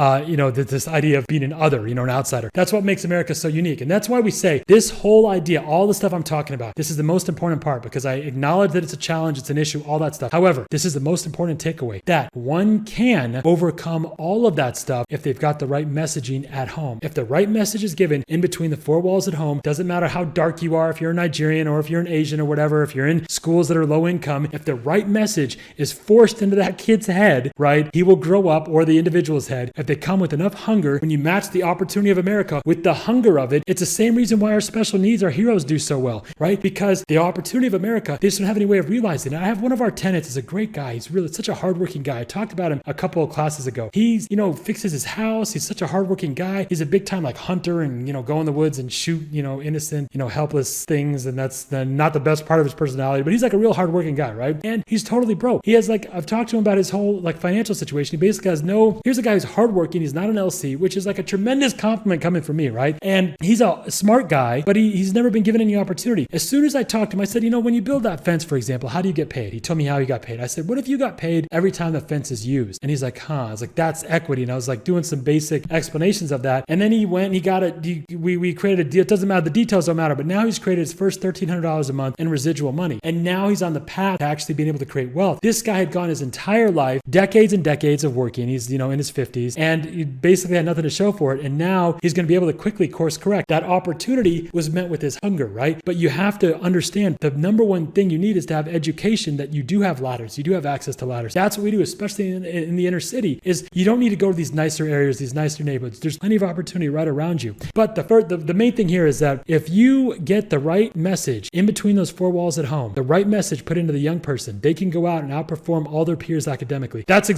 This idea of being an other, an outsider. That's what makes America so unique. And that's why we say this whole idea, all the stuff I'm talking about, this is the most important part, because I acknowledge that it's a challenge, it's an issue, all that stuff. However, this is the most important takeaway, that one can overcome all of that stuff if they've got the right messaging at home. If the right message is given in between the 4 walls at home, doesn't matter how dark you are, if you're a Nigerian or if you're an Asian or whatever, if you're in schools that are low income, if the right message is forced into that kid's head, right, he will grow up, or the individual's head, if they come with enough hunger. When you match the opportunity of America with the hunger of it, it's the same reason why our special needs, our heroes do so well, right? Because the opportunity of America, they just don't have any way of realizing it. I have one of our tenants is a great guy. He's really such a hardworking guy. I talked about him a couple of classes ago. He's, fixes his house. He's such a hardworking guy. He's a big time like hunter and, go in the woods and shoot, innocent, helpless things. And that's not the best part of his personality, but he's like a real hardworking guy, right? And he's totally broke. He has I've talked to him about his whole financial situation. He basically has here's a guy who's hardworking. He's not an LC, which is like a tremendous compliment coming from me, right? And he's a smart guy, but he he's never been given any opportunity. As soon as I talked to him, I said, when you build that fence, for example, how do you get paid? He told me how he got paid. I said, what if you got paid every time the fence is used? And he's like, I was like, that's equity. And I was like doing some basic explanations of that. And then he went, he got it. We created a deal. It doesn't matter. The details don't matter. But now he's created his first $1,300 a month in residual money. And now he's on the path to actually being able to create wealth. This guy had gone his entire life, decades and decades of working. He's, in his 50s, and he basically had nothing to show for it. And now he's going to be able to quickly course correct. That opportunity was met with his hunger, right? But you have to understand the number one thing you need is to have education, that you do have ladders. You do have access to ladders. That's what we do, especially in the inner city, is you don't need to go to these nicer areas, these nicer neighborhoods. There's plenty of opportunity right around you. But the main thing here is that if you get the right message in between those four walls at home, the right message put into the young person, they can go out and outperform all their peers academically. That's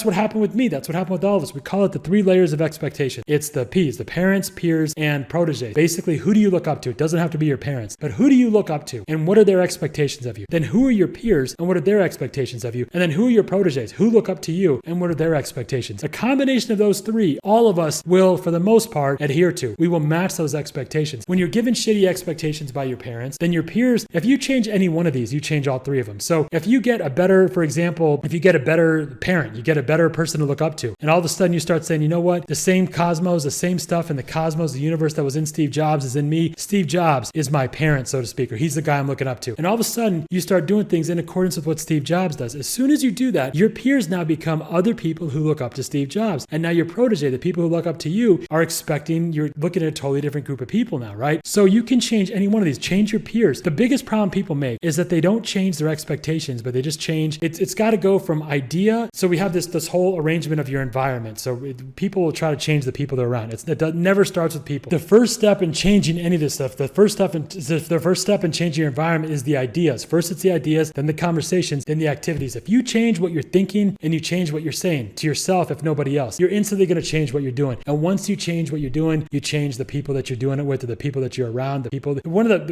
what happened with me. That's what happened with all of us. We call it the 3 layers of expectation. It's the P's, the parents, peers, and proteges. Basically, who do you look up to? It doesn't have to be your parents, but who do you look up to? And what are their expectations of you? Then who are your peers and what are their expectations of you? And then who are your proteges? Who look up to you and what are their expectations? A combination of those 3, all of us will, for the most part, adhere to. We will match those expectations. When you're given shitty expectations by your parents, then your peers, if you change any one of these, you change all 3 of them. So if you get a better, for example, if you get a better parent, you get a better person to look up to, and all of a sudden you start saying, you know what? The same cosmos, the same stuff in the cosmos, the universe that was in Steve Jobs is in me. Steve Jobs is my parent, so to speak, or he's the guy I'm looking up to. And all of a sudden you start doing things in accordance with what Steve Jobs does. As soon as you do that, your peers now become other people who look up to Steve Jobs. And now your protege, the people who look up to you, are expecting, you're looking at a totally different group of people now, right? So you can change any one of these, change your peers. The biggest problem people make is that they don't change their expectations, but they just change. It's got to go from idea. So we have this whole arrangement of your environment. So people will try to change the people they're around. It never starts with people. The first step in changing any of this stuff, the first step in changing your environment is the ideas. First it's the ideas, then the conversations, then the activities. If you change what you're thinking and you change what you're saying to yourself, if nobody else, you're instantly going to change what you're doing. And once you change what you're doing, you change the people that you're doing it with, or the people that you're around. The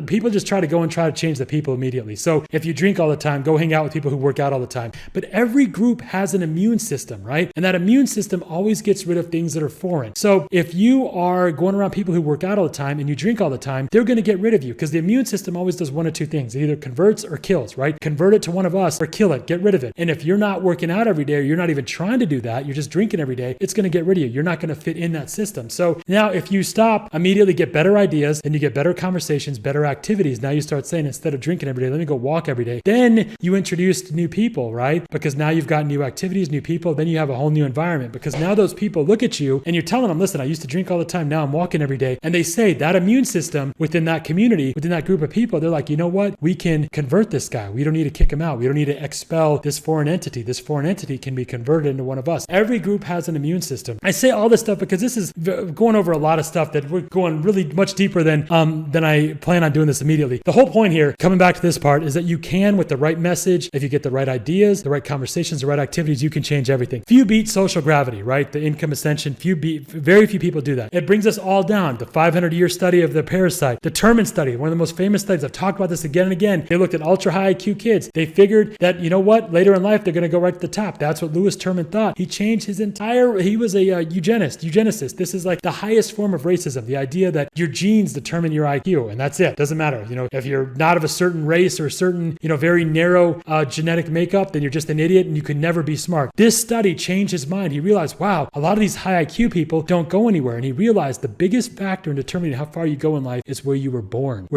people just try to change the people immediately. So if you drink all the time, go hang out with people who work out all the time. But every group has an immune system, right? And that immune system always gets rid of things that are foreign. So if you are going around people who work out all the time and you drink all the time, they're going to get rid of you, because the immune system always does one of 2 things. It either converts or kills, right? Convert it to one of us or kill it, get rid of it. And if you're not working out every day, or you're not even trying to do that, you're just drinking every day, it's going to get rid of you. You're not going to fit in that system. So now if you stop, immediately get better ideas, and you get better conversations, better activities. Now you start saying, instead of drinking every day, let me go walk every day. Then you introduce new people, right? Because now you've got new activities, new people. Then you have a whole new environment, because now those people look at you and you're telling them, listen, I used to drink all the time. Now I'm walking every day. And they say that immune system within that community, within that group of people, they're like, you know what? We can convert this guy. We don't need to kick him out. We don't need to expel this foreign entity. This foreign entity can be converted into one of us. Every group has an immune system. I say all this stuff because this is going over a lot of stuff that we're going really much deeper than I plan on doing this immediately. The whole point here, coming back to this part, is that you can, with the right message, if you get the right ideas, the right conversations, the right activities, you can change everything. Few beat social gravity, right? The income ascension, very few people do that. It brings us all down. The 500-year study of the parasite, the Terman study, one of the most famous studies. I've talked about this again and again. They looked at ultra high IQ kids. They figured that, you know what, later in life, they're going to go right to the top. That's what Lewis Terman thought. He changed he was a eugenicist. This is like the highest form of racism. The idea that your genes determine your IQ, and that's it. Doesn't matter. If you're not of a certain race or a certain, very narrow genetic makeup, then you're just an idiot and you can never be smart. This study changed his mind. He realized, wow, a lot of these high IQ people don't go anywhere. And he realized the biggest factor in determining how far you go in life is where you were born,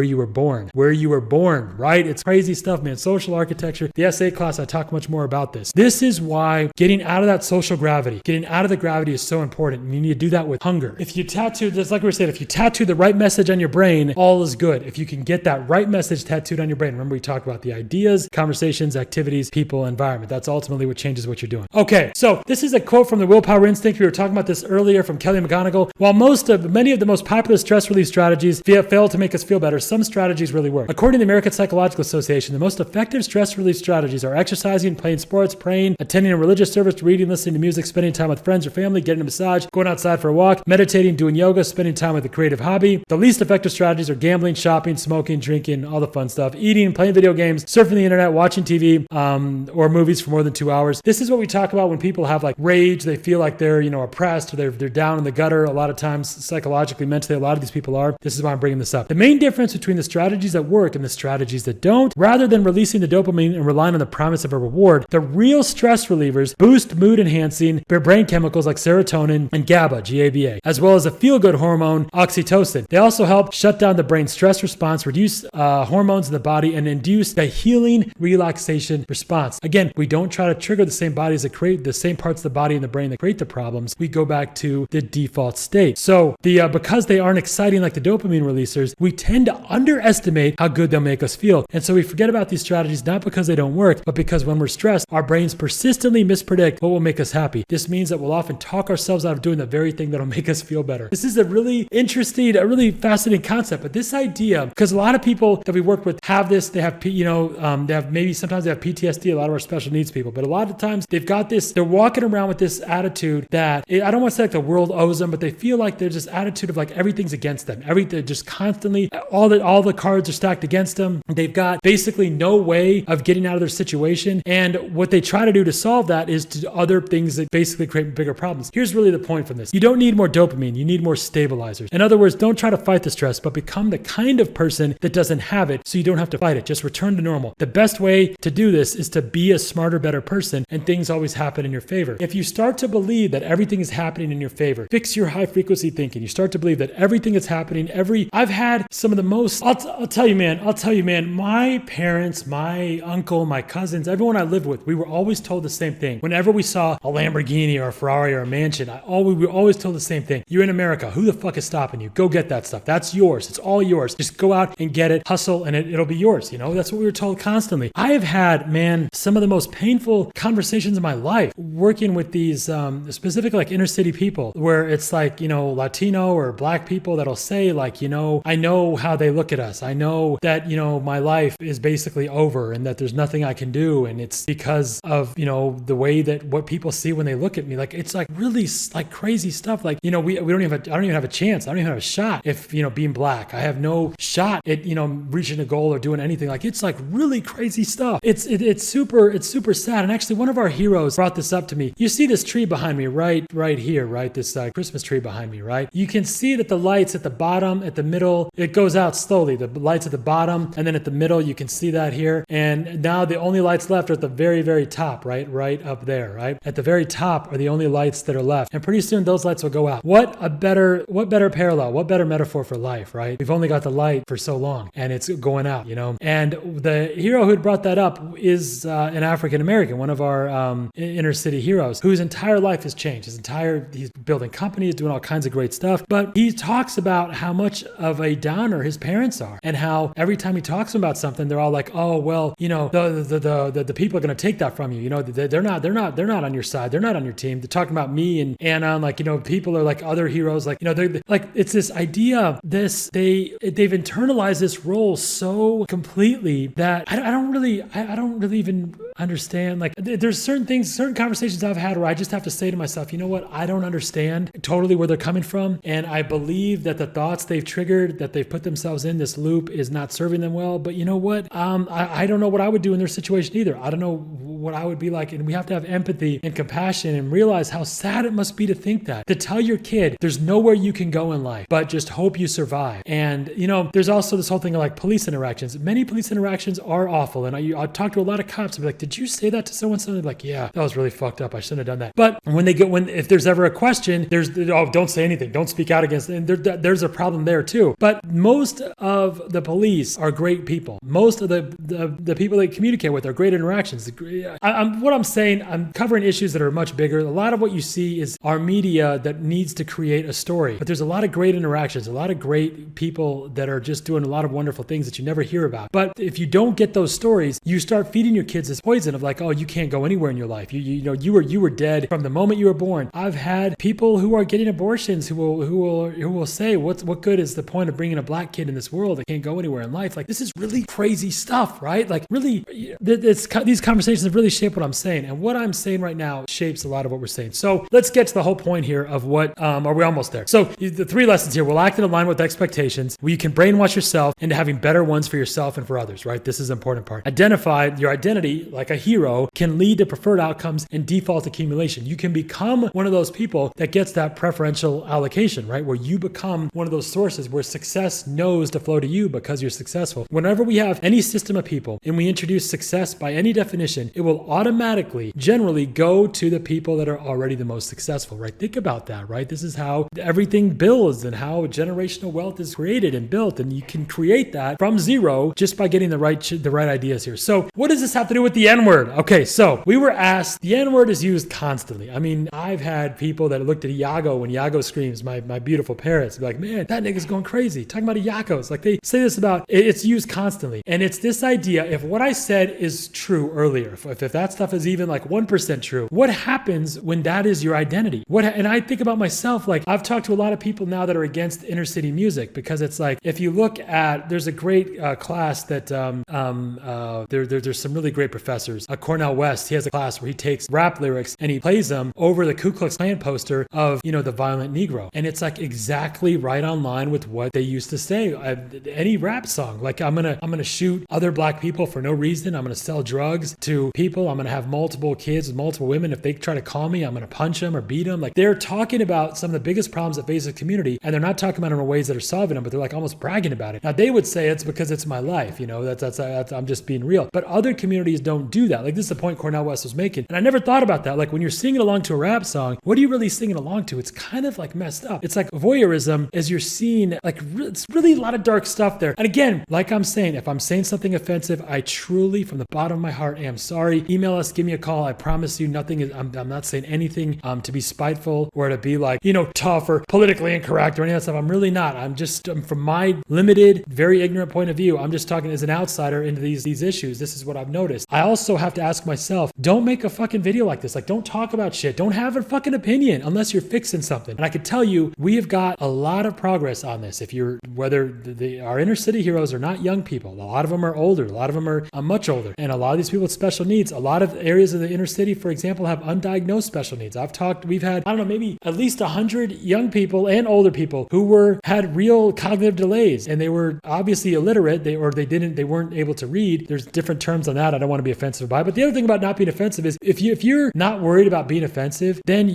right? It's crazy stuff, man. Social architecture, the essay class, I talk much more about this. This is why getting out of that social gravity, getting out of the gravity is so important. And you need to do that with hunger. If you tattoo, just like we were saying, if you tattoo the right message on your brain, all is good. If you can get that right message tattooed on your brain, remember we talked about the ideas, conversations, activities, people, environment. That's ultimately what changes what you're doing. Okay, so this is a quote from the Willpower Instinct. We were talking about this earlier from Kelly McGonigal. While many of the most popular stress relief strategies fail to make us feel better, some strategies really work. According to the American Psychological Association, the most effective stress relief strategies are exercising, playing sports, praying, attending a religious service, reading, listening to music, spending time with friends or family, getting a massage, going outside for a walk, meditating, doing yoga, spending time with a creative hobby. The least effective strategies are gambling, shopping, smoking, drinking, all the fun stuff, eating, playing video games, surfing the internet, watching TV, or movies for more than 2 hours. This is what we talk about when people have like rage. They feel like they're, oppressed, or they're down in the gutter. A lot of times, psychologically, mentally, a lot of these people are. This is why why I'm bringing this up. The main difference between the strategies that work and the strategies that don't, rather than releasing the dopamine and relying on the promise of a reward, the real stress relievers boost mood enhancing brain chemicals like serotonin and GABA, G-A-B-A, as well as a feel-good hormone, oxytocin. They also help shut down the brain's stress response, reduce hormones in the body, and induce the healing relaxation response. Again, we don't try to trigger the same bodies that create the same parts of the body and the brain that create the problems. We go back to the default state. So because they aren't exciting like the dopamine releasers, we tend to underestimate how good they'll make us feel. And so we forget about these strategies, not because they don't work, but because when we're stressed, our brains persistently mispredict what will make us happy. This means that we'll often talk ourselves out of doing the very thing that'll make us feel better. This is a really interesting, a really fascinating concept. But this idea, because a lot of people that we work with have this, they have, sometimes they have PTSD, a lot of our special needs people, but a lot of times they've got this, they're walking around with this attitude that, I don't want to say like the world owes them, but they feel like there's this attitude of like everything's against them. Everything just constantly, all the cards are stacked against them. They've got basically no way of getting out of their situation. And what they try to do to solve that is to do other things that basically create bigger problems. Here's really the point from this. You don't need more dopamine. You need more stabilizers. In other words, don't try to fight the stress, but become the kind of person that doesn't have it so you don't have to fight it. Just return to normal. The best way to do this is to be a smarter, better person, and things always happen in your favor. If you start to believe that everything is happening in your favor, fix your high frequency thinking. You start to believe that everything is happening. I've had some of the most, I'll tell you, man, my parents, my uncle, my cousins, everyone I lived with, we were always told the same thing. Whenever we saw a Lamborghini or a Ferrari or a mansion, we were always told the same thing. You're in America. Who the fuck is stopping you? Go get that stuff. That's yours. It's all yours. Just go out and get it, hustle, and it'll be yours. That's what we were told constantly. I have had, man, some of the most painful conversations in my life working with these, specifically like inner city people, where it's like, Latino or Black people that'll say like, I know how they look at us. I know that, my life is basically over and that there's nothing I can do. And it's because of, the way that what people see when they look at me. Like, it's like really like crazy stuff. Like, we don't even I don't even have a chance. I don't even have a shot if, being Black. I have no shot at, reaching a goal or doing anything. Like, it's like really crazy stuff. It's super sad. And actually one of our heroes brought this up to me. You see this tree behind me right here, right? This Christmas tree behind me, right? You can see that the lights at the bottom, at the middle, it goes out slowly. The lights at the bottom, and then at the middle, you can see that here. And now the only lights left are at the very, very top, right up there, right? At the very top are the only lights that are left. And pretty soon those lights will go out. What better parallel, what better metaphor for life, right? We've only got the light for so long and it's going out, And the hero who had brought that up is an African American, one of our inner city heroes, whose entire life has changed. He's building companies, doing all kinds of great stuff. But he talks about how much of a downer his parents are, and how every time he talks about something, they're all like, "Oh, well, the people are going to take that from you. They're not on your side. They're not on your team." They're talking about me and Anna, and like, people are like other heroes, like, they're like, it's this idea, they've internalized this role so completely that I don't really even understand. Like, there's certain conversations I've had where I just have to say to myself, you know what? I don't understand totally where they're coming from. And I believe that the thoughts they've triggered, that they've put themselves in this loop, is not serving them well. But you know what? I don't know what I would do in their situation either. I don't know what I would be like. And we have to have empathy and compassion and realize how sad it must be to think that. To tell your kid, there's nowhere you can go in life, but just hope you survive. And, there's also this whole thing of like police interactions. Many police interactions are awful. And I talk to a lot of cops and be like, did you say that to so-and-so? They're like, yeah, that was really fucked up. I shouldn't have done that. But if there's ever a question, don't say anything. Don't speak out against it. And there's a problem there too. But most of the police are great people. Most of the people they communicate with are great interactions. What I'm saying, I'm covering issues that are much bigger. A lot of what you see is our media that needs to create a story. But there's a lot of great interactions, a lot of great people that are just doing a lot of wonderful things that you never hear about. But if you don't get those stories, you start feeding your kids this poison of like, oh, you can't go anywhere in your life. You were dead from the moment you were born. I've had people who are getting abortions who will say, what good is the point of bringing a Black kid in this world that can't go anywhere in life? Like, this is really crazy stuff, right? Like, really, these conversations have really shape what I'm saying. And what I'm saying right now shapes a lot of what we're saying. So let's get to the whole point here of what, are we almost there? So the 3 lessons here: will act in line with expectations, where you can brainwash yourself into having better ones for yourself and for others, right? This is the important part. Identify your identity like a hero can lead to preferred outcomes and default accumulation. You can become one of those people that gets that preferential allocation, right? Where you become one of those sources where success knows to flow to you because you're successful. Whenever we have any system of people and we introduce success by any definition, it will automatically, generally go to the people that are already the most successful, right? Think about that, right? This is how everything builds and how generational wealth is created and built. And you can create that from zero just by getting the right ideas here. So what does this have to do with the N-word? Okay, so we were asked, the N-word is used constantly. I mean, I've had people that looked at Iago when Iago screams, my beautiful parrots, be like, man, that nigga's going crazy. Talking about Iagos. Like they say this about, it's used constantly. And it's this idea, if what I said is true earlier, if that stuff is even like 1% true, what happens when that is your identity? And I think about myself, like I've talked to a lot of people now that are against inner city music, because it's like, if you look at, there's a great class that there's some really great professors. Cornell West, he has a class where he takes rap lyrics and he plays them over the Ku Klux Klan poster of, the violent Negro. And it's like exactly right on line with what they used to say. Any rap song, like I'm gonna shoot other black people for no reason. I'm gonna sell drugs to people. I'm gonna have multiple kids with multiple women. If they try to call me, I'm gonna punch them or beat them. Like they're talking about some of the biggest problems that face the community, and they're not talking about them in ways that are solving them, but they're like almost bragging about it. Now they would say it's because it's my life, that's I'm just being real. But other communities don't do that. Like this is the point Cornell West was making, and I never thought about that. Like when you're singing along to a rap song, what are you really singing along to? It's kind of like messed up. It's like voyeurism as you're seeing, like it's really a lot of dark stuff there. And again, like I'm saying, if I'm saying something offensive, I truly, from the bottom of my heart, am sorry. Email us, give me a call. I promise you nothing is, I'm not saying anything to be spiteful or to be like, tough or politically incorrect or any of that stuff. I'm really not. I'm just, from my limited, very ignorant point of view, I'm just talking as an outsider into these issues. This is what I've noticed. I also have to ask myself, don't make a fucking video like this. Like, don't talk about shit. Don't have a fucking opinion unless you're fixing something. And I can tell you, we have got a lot of progress on this. If you're, whether our inner city heroes are not young people, a lot of them are older, a lot of them are much older. And a lot of these people with special needs, a lot of areas of the inner city, for example, have undiagnosed special needs. We've had, I don't know, maybe at least 100 young people and older people who had real cognitive delays, and they were obviously illiterate, they weren't able to read. There's different terms on that I don't want to be offensive by. But the other thing about not being offensive is if you're not worried about being offensive, then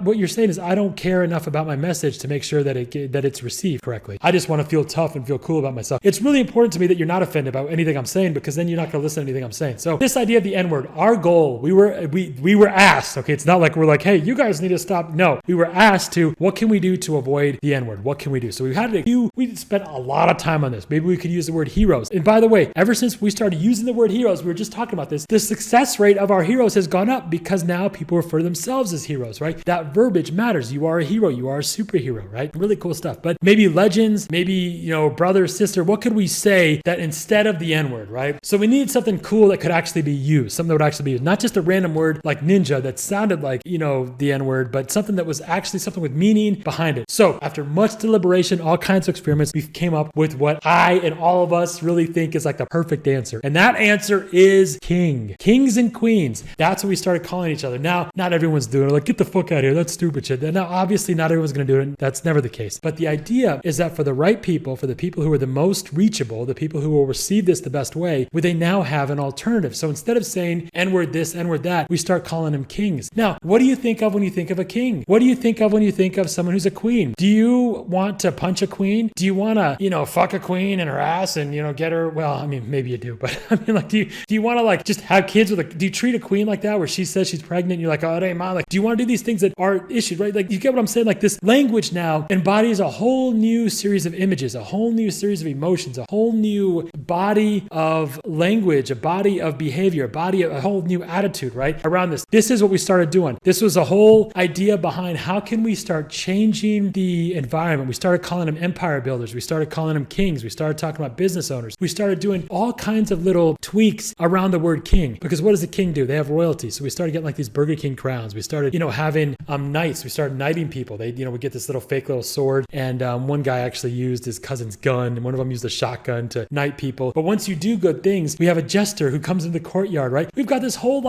what you're saying is, I don't care enough about my message to make sure that it's received correctly. I just want to feel tough and feel cool about myself. It's really important to me that you're not offended about anything I'm saying, because then you're not going to listen to anything I'm saying. So this idea of the N-word, our goal, we were asked, okay, it's not like we're like, hey, you guys need to stop. No, we were asked to, what can we do to avoid the N-word? What can we do? So we spent a lot of time on this. Maybe we could use the word heroes. And by the way, ever since we started using the word heroes, we were just talking about this, the success rate of our heroes has gone up because now people refer to themselves as heroes, right? That verbiage matters. You are a hero. You are a superhero, right? Really cool stuff. But maybe legends, maybe, brother, sister, what could we say that instead of the N-word, right? So we need something cool that could actually be used, something that would actually be used, not just a random word like ninja that sounded like, the N-word, but something that was actually something with meaning behind it. So after much deliberation, all kinds of experiments, we came up with what I and all of us really think is like the perfect answer. And that answer is king. Kings and queens. That's what we started calling each other. Now, not everyone's doing it. Like, get the fuck out of here. That's stupid shit. Now, obviously, not everyone's going to do it. That's never the case. But the idea is that for the right people, for the people who are the most reachable, the people who will receive this the best way, would they now have an alternative? So instead of saying N-word this, N-word that, we start calling them kings. Now, what do you think of when you think of a king? What do you think of when you think of someone who's a queen? Do you want to punch a queen? Do you want to, fuck a queen in her ass and, get her? Well, I mean, maybe you do, but I mean, like, do you want to like just have kids with do you treat a queen like that where she says she's pregnant and you're like, oh, it ain't mine? Like, do you want to do these things that are issued, right? Like, you get what I'm saying? Like, this language now embodies a whole new series of images, a whole new series of emotions, a whole new body of language, a body of behavior, a whole new attitude, right? Around this. This is what we started doing. This was a whole idea behind how can we start changing the environment. We started calling them empire builders. We started calling them kings. We started talking about business owners. We started doing all kinds of little tweaks around the word king, because what does a king do? They have royalty. So we started getting like these Burger King crowns. We started, having knights. We started knighting people. They, would get this fake little sword. And one guy actually used his cousin's gun, and one of them used a shotgun to knight people. But once you do good things, we have a jester who comes in the courtyard, right? we've got this whole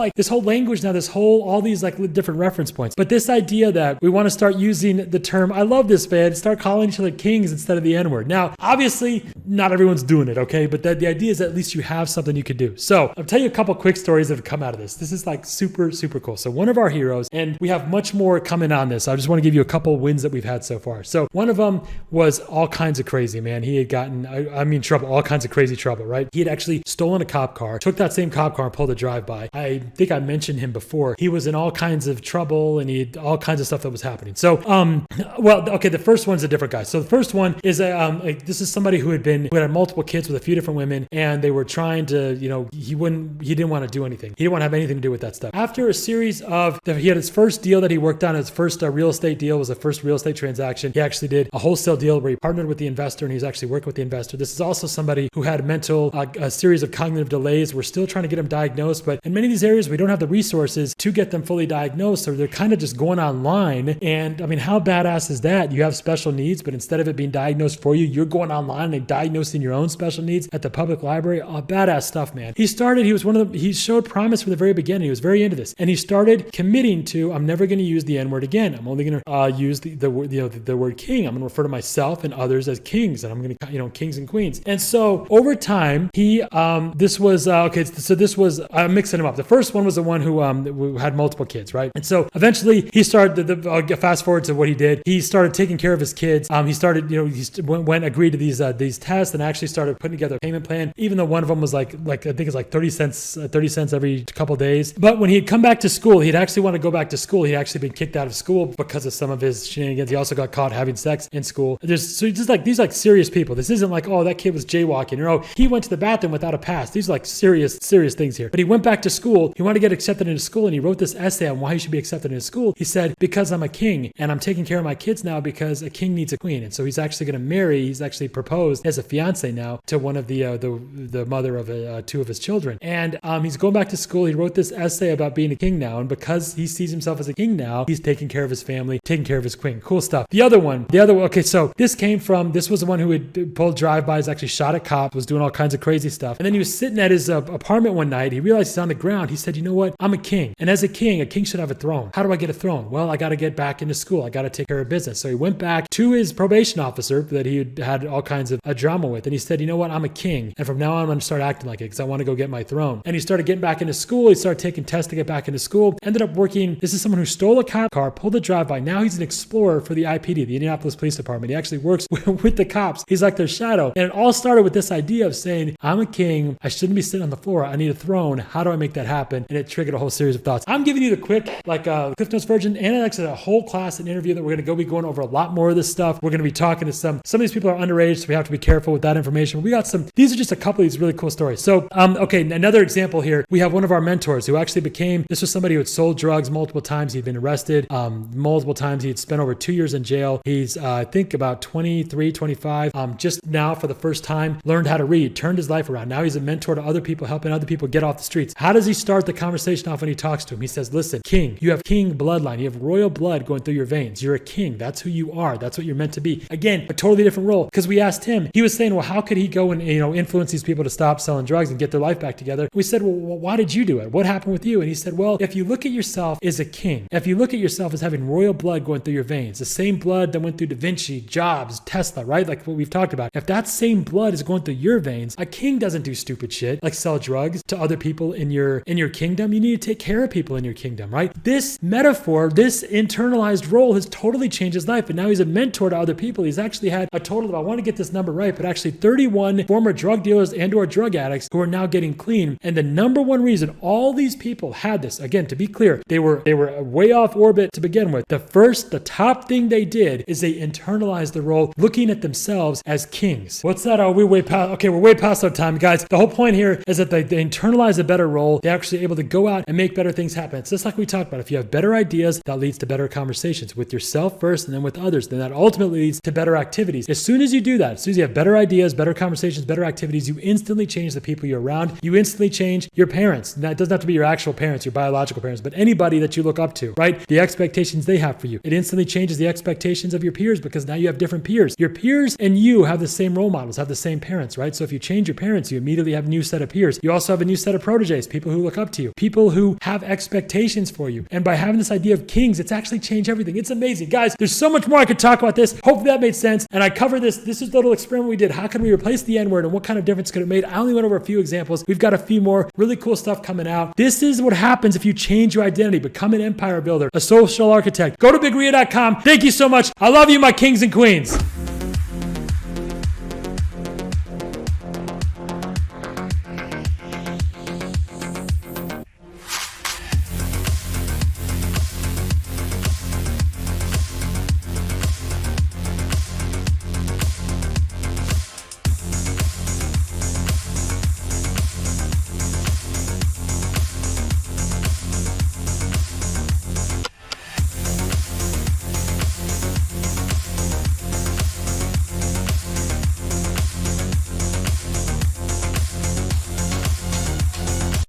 language now, all these like different reference points. But this idea that we want to start using the term, I love this, man, start calling each other kings instead of the N-word. Now, obviously, not everyone's doing it, okay? But the idea is that at least you have something you could do. So I'll tell you a couple quick stories that have come out of this. This is like super, super cool. So one of our heroes, and we have much more coming on this. I just want to give you a couple wins that we've had so far. So one of them was all kinds of crazy, man. He had gotten, trouble, all kinds of crazy trouble, right? He had actually stolen a cop car, took that same cop car and pulled a drive-by. I think I mentioned him before. He was in all kinds of trouble and he had all kinds of stuff that was happening. So, the first one's a different guy. So the first one is this is somebody who had multiple kids with a few different women, and they were trying to, he didn't want to do anything. He didn't want to have anything to do with that stuff. After a series he had his first deal that he worked on, his first real estate deal was the first real estate transaction. He actually did a wholesale deal where he partnered with the investor and he was actually working with the investor. This is also somebody who had a series of cognitive delays. We're still trying to get him diagnosed, but in many of these areas, we don't have the resources to get them fully diagnosed, so they're kind of just going online. And I mean, how badass is that? You have special needs, but instead of it being diagnosed for you, you're going online and diagnosing your own special needs at the public library. Badass stuff, man. He showed promise from the very beginning. He was very into this, and he started committing to, I'm never going to use the N-word again. I'm only going to use the word king. I'm going to refer to myself and others as kings, and I'm going to, kings and queens. And so over time, I'm mixing them up. The first one was the one who had multiple kids, right? And so eventually he started, fast forward to what he did. He started taking care of his kids. He started, agreed to these tests and actually started putting together a payment plan, even though one of them was like I think it's like 30 cents every couple days. But when he had come back to school, he'd actually want to go back to school. He'd actually been kicked out of school because of some of his shenanigans. He also got caught having sex in school. So just like these like serious people. This isn't like, oh, that kid was jaywalking, or he went to the bathroom without a pass. These are like serious things here. But he went back to school. He wanted to get accepted into school, and he wrote this essay on why he should be accepted into school. He said, because I'm a king and I'm taking care of my kids now because a king needs a queen. And so he's actually going to marry, he's actually proposed as a fiance now to one of the mother of two of his children. And he's going back to school. He wrote this essay about being a king now. And because he sees himself as a king now, he's taking care of his family, taking care of his queen. Cool stuff. The other one, okay, so this was the one who had pulled drive-bys, actually shot a cop, was doing all kinds of crazy stuff. And then he was sitting at his apartment one night. He realized he's on the ground. He said, you know what? I'm a king. And as a king should have a throne. How do I get a throne? Well, I got to get back into school. I got to take care of business. So he went back to his probation officer that he had all kinds of drama with. And he said, you know what? I'm a king. And from now on, I'm going to start acting like it because I want to go get my throne. And he started getting back into school. He started taking tests to get back into school. Ended up working. This is someone who stole a cop car, pulled a drive-by. Now he's an explorer for the IPD, the Indianapolis Police Department. He actually works with the cops. He's like their shadow. And it all started with this idea of saying, I'm a king. I shouldn't be sitting on the floor. I need a throne. How do I make that happen? And it triggered a whole series of thoughts. I'm giving you the quick, Cliff Notes version, and it's actually a whole class and interview that we're going to be going over a lot more of this stuff. We're going to be talking to some of these people are underage, so we have to be careful with that information. But we got these are just a couple of these really cool stories. So, another example here, we have one of our mentors who actually this was somebody who had sold drugs multiple times. He'd been arrested multiple times. He'd spent over 2 years in jail. He's, I think about 23, 25, just now for the first time, learned how to read, turned his life around. Now he's a mentor to other people, helping other people get off the streets. How does he start the conversation off when he talks to him? He says, listen, king, you have king bloodline. You have royal blood going through your veins. You're a king. That's who you are. That's what you're meant to be. Again, a totally different role. Because we asked him, he was saying, well, how could he go and, influence these people to stop selling drugs and get their life back together? We said, well, why did you do it? What happened with you? And he said, well, if you look at yourself as a king, if you look at yourself as having royal blood going through your veins, the same blood that went through Da Vinci, Jobs, Tesla, right? Like what we've talked about. If that same blood is going through your veins, a king doesn't do stupid shit like sell drugs to other people in your kingdom. You need to take care of people in your kingdom, right? This metaphor, this internalized role has totally changed his life. And now he's a mentor to other people. He's actually had a total of, I want to get this number right, but actually 31 former drug dealers and or drug addicts who are now getting clean. And the number one reason all these people had this, again, to be clear, they were way off orbit to begin with. The top thing they did is they internalized the role, looking at themselves as kings. What's that? We're way past our time, guys. The whole point here is that they internalize a better role. They're actually able to go out and make better things happen. It's just like we talked about. If you have better ideas, that leads to better conversations with yourself first and then with others. Then that ultimately leads to better activities. As soon as you do that, as soon as you have better ideas, better conversations, better activities, you instantly change the people you're around. You instantly change your parents. Now, it doesn't have to be your actual parents, your biological parents, but anybody that you look up to, right? The expectations they have for you. It instantly changes the expectations of your peers because now you have different peers. Your peers and you have the same role models, have the same parents, right? So if you change your parents, you immediately have a new set of peers. You also have a new set of proteges proteges, people who look up to you, people who have expectations for you. And by having this idea of kings, it's actually changed everything. It's amazing. Guys, there's so much more I could talk about this. Hopefully that made sense. And I cover this. This is the little experiment we did. How can we replace the N-word and what kind of difference could it make? I only went over a few examples. We've got a few more really cool stuff coming out. This is what happens if you change your identity, become an empire builder, a social architect. Go to bigria.com. Thank you so much. I love you, my kings and queens.